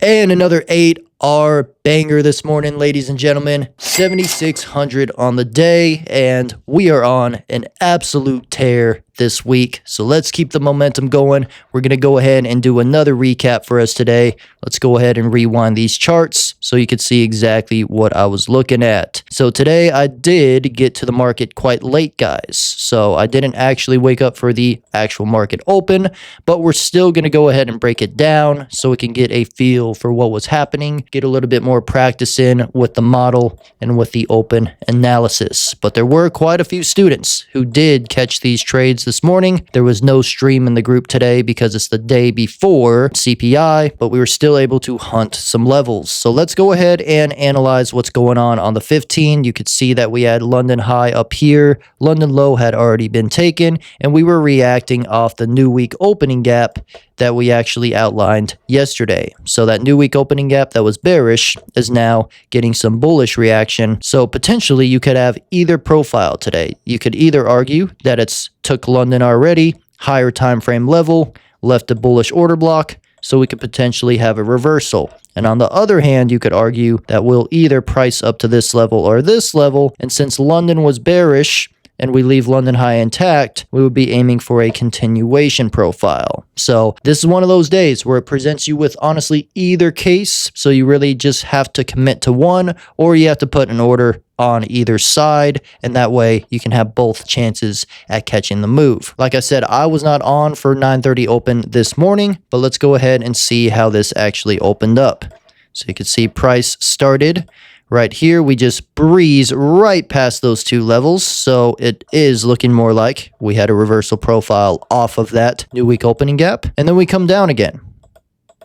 And another 8R banger this morning, ladies and gentlemen. 7,600 on the day, and we are on an absolute tear this week. So let's keep the momentum going. We're going to go ahead and do another recap for us today. Let's go ahead and rewind these charts so you can see exactly what I was looking at. So today I did get to the market quite late, guys. So I didn't actually wake up for the actual market open, but we're still going to go ahead and break it down so we can get a feel for what was happening, get a little bit more practice in with the model and with the open analysis. But there were quite a few students who did catch these trades this morning. There was no stream in the group today because it's the day before CPI, but we were still able to hunt some levels. So let's go ahead and analyze what's going on the 15. You could see that we had London high up here. London low had already been taken, and we were reacting off the new week opening gap that we actually outlined yesterday. So that new week opening gap that was bearish is now getting some bullish reaction. So potentially you could have either profile today. You could either argue that it's took London already, higher time frame level, left a bullish order block, so we could potentially have a reversal. And on the other hand, you could argue that we'll either price up to this level or this level, and since London was bearish, and we leave London high intact, we would be aiming for a continuation profile. So this is one of those days where it presents you with honestly either case. So you really just have to commit to one, or you have to put an order on either side, and that way you can have both chances at catching the move. Like I said, I was not on for 9:30 open this morning, but let's go ahead and see how this actually opened up. So you can see price started right here. We just breeze right past those two levels. So it is looking more like we had a reversal profile off of that new week opening gap. And then we come down again.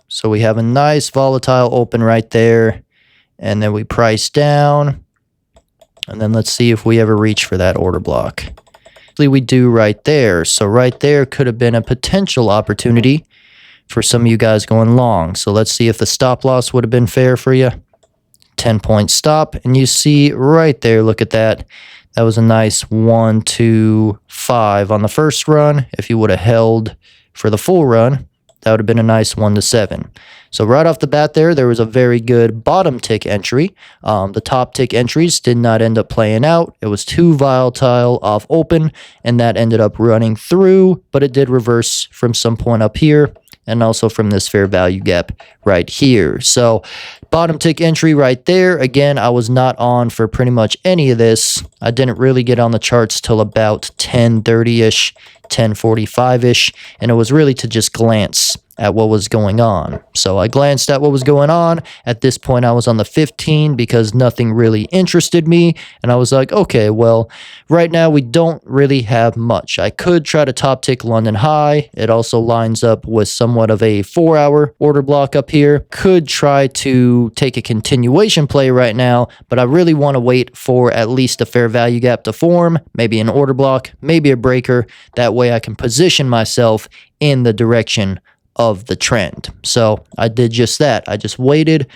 So we have a nice volatile open right there. And then we price down. And then let's see if we ever reach for that order block. We do right there. So right there could have been a potential opportunity for some of you guys going long. So let's see if the stop loss would have been fair for you. 10-point stop, and you see right there, look at that. That was a nice 1, 2, 5 on the first run. If you would have held for the full run, that would have been a nice 1 to 7. So right off the bat there was a very good bottom tick entry. The top tick entries did not end up playing out. It was too volatile off open, and that ended up running through, but it did reverse from some point up here, and also from this fair value gap right here. So bottom tick entry right there. Again, I was not on for pretty much any of this. I didn't really get on the charts till about 10:30-ish, 10:45-ish, and it was really to just glance at what was going on. So I glanced at what was going on. At this point, I was on the 15 because nothing really interested me. And I was like, okay, well, right now we don't really have much. I could try to top tick London high. It also lines up with somewhat of a 4-hour order block up here. Could try to take a continuation play right now, but I really want to wait for at least a fair value gap to form, maybe an order block, maybe a breaker. That way I can position myself in the direction of the trend. So I did just that. I just waited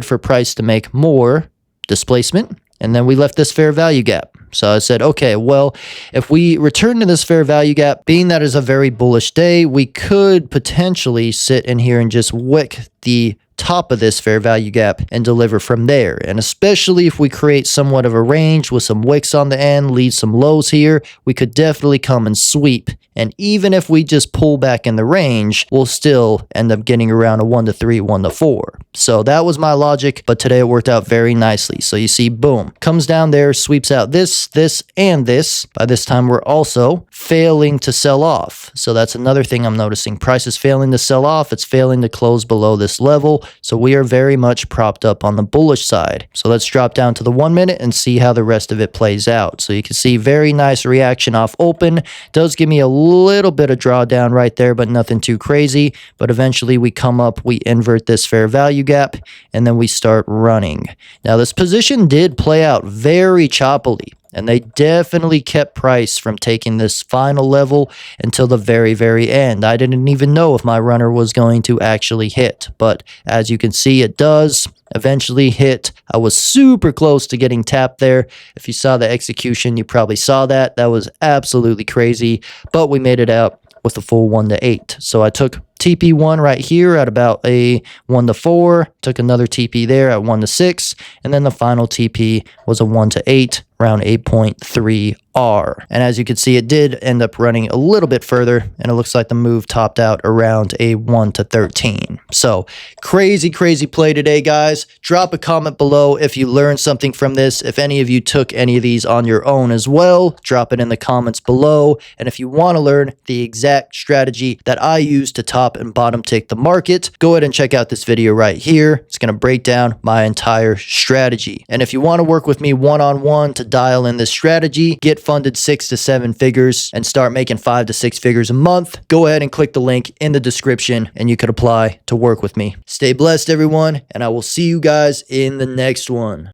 for price to make more displacement, and then we left this fair value gap. So I said, okay, well, if we return to this fair value gap, being that is a very bullish day, we could potentially sit in here and just wick the top of this fair value gap and deliver from there. And especially if we create somewhat of a range with some wicks on the end, leave some lows here, we could definitely come and sweep. And even if we just pull back in the range, we'll still end up getting around a 1 to 3, 1 to 4. So that was my logic, but today it worked out very nicely. So you see, boom, comes down there, sweeps out this, and this. By this time, we're also failing to sell off. So that's another thing I'm noticing. Price is failing to sell off. It's failing to close below this level. So we are very much propped up on the bullish side. So let's drop down to the 1 minute and see how the rest of it plays out. So you can see very nice reaction off open. Does give me a little bit of drawdown right there, but nothing too crazy. But eventually we come up, we invert this fair value gap, and then we start running. Now this position did play out very choppily. And they definitely kept price from taking this final level until the very, very end. I didn't even know if my runner was going to actually hit. But as you can see, it does eventually hit. I was super close to getting tapped there. If you saw the execution, you probably saw that. That was absolutely crazy. But we made it out with a full 1 to 8. So I took TP1 right here at about a 1 to 4, took another TP there at 1 to 6, and then the final TP was a 1 to 8, around 8.3R. And as you can see, it did end up running a little bit further, and it looks like the move topped out around a 1 to 13. So crazy play today, guys. Drop a comment below if you learned something from this. If any of you took any of these on your own as well, drop it in the comments below. And if you want to learn the exact strategy that I use to top and bottom tick the market, go ahead and check out this video right here. It's going to break down my entire strategy. And if you want to work with me one-on-one to dial in this strategy, get funded 6 to 7 figures, and start making 5 to 6 figures a month, go ahead and click the link in the description and you could apply to work with me. Stay blessed, everyone, and I will see you guys in the next one.